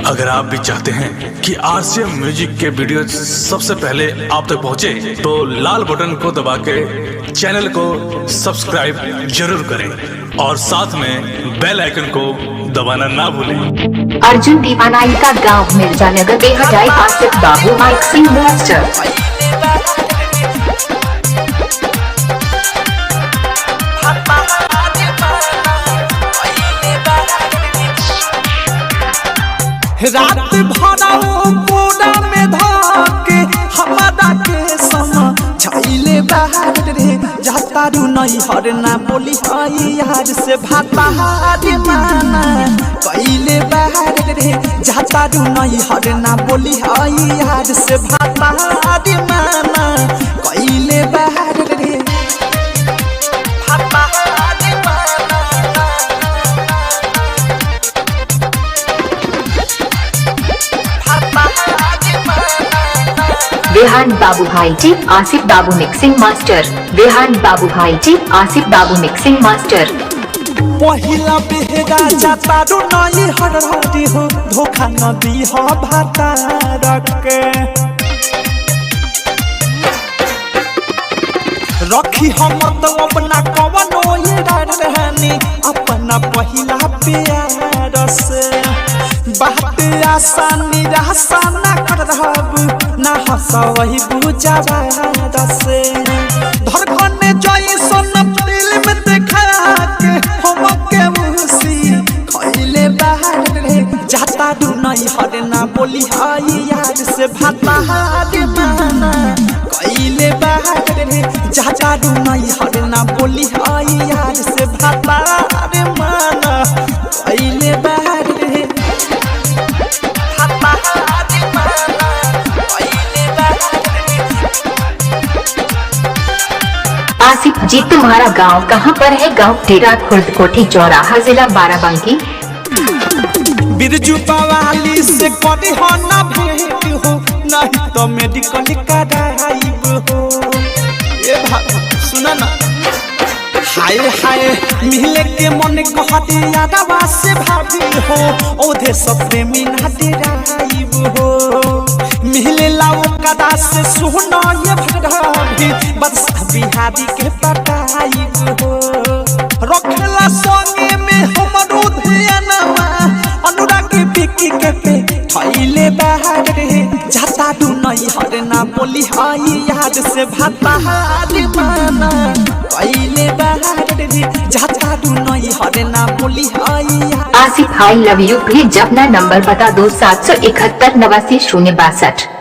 अगर आप भी चाहते हैं कि आरसीएम म्यूजिक के वीडियो सबसे पहले आप तक पहुंचे, तो लाल बटन को दबा के चैनल को सब्सक्राइब जरूर करें और साथ में बेल आइकन को दबाना ना भूलें। अर्जुन दीवानाई का गांव मिर्जानगर बेहजाई आसिफ बाबू मिक्सिंग मास्टर। रात भरा पूरा में धाके हमारा के समा छाइले बाहर रे जाता रू नहीं हरना बोली आई यार से भाता रे माना कइले बाहर रे जाता रू नहीं हरना बोली आई यार से भाता रे माना कइले बाहर रे भाता रे माना। रेहान बाबू भाई जी आसिफ बाबू मिक्सिंग मास्टर। रेहान बाबू भाई जी आसिफ बाबू मिक्सिंग मास्टर। पहिला बेहरा जाता रू नहीं हरहरी हो धोखा न दी हो भाता रखे रखी हम तो अपना कवनो ये रहनी अपना पहिला प्यार से बात आसानी रासा ना कर रहब ना हंसा वही बुझावा से धड़कन जैसन फिल्म देखा के हम के मुसी खइले बाहर रे जाता रू नहीं हरना बोली आई यार से भाता रे माना कइले बाहर रे जाता रू नहीं हरना बोली आई यार से भाता रे माना कइले बाहर रे भाता रे माना कइले बाहर आसिफ जी तुम्हारा गांव कहाँ पर है? गांव टेरा खुर्द कोठी चौराहा जिला बाराबंकी। बिरजू पवाली से कभी हो ना भेंट हो नहीं तो मेडिकल कराइब हो। ये भाई सुना ना हाय हाय मिले के मन कहते यादवा से भाभी हो ओधे सब प्रेमी ना डेराइब हो मिले लाओ कदा से सुना ये भाभी बस बिहारी के पटाइब हो रखला संगे में हमरो ध्यानवा अनुरागी बिकी के पे थैले बाहर रे जाता रू नहीं हरना बोली आई याद से भाता रे माना कइले बाहर रे जाता रू नहीं हरना बोली आई। Asif I love you. भेज अपना नंबर बता दो 771 89 062।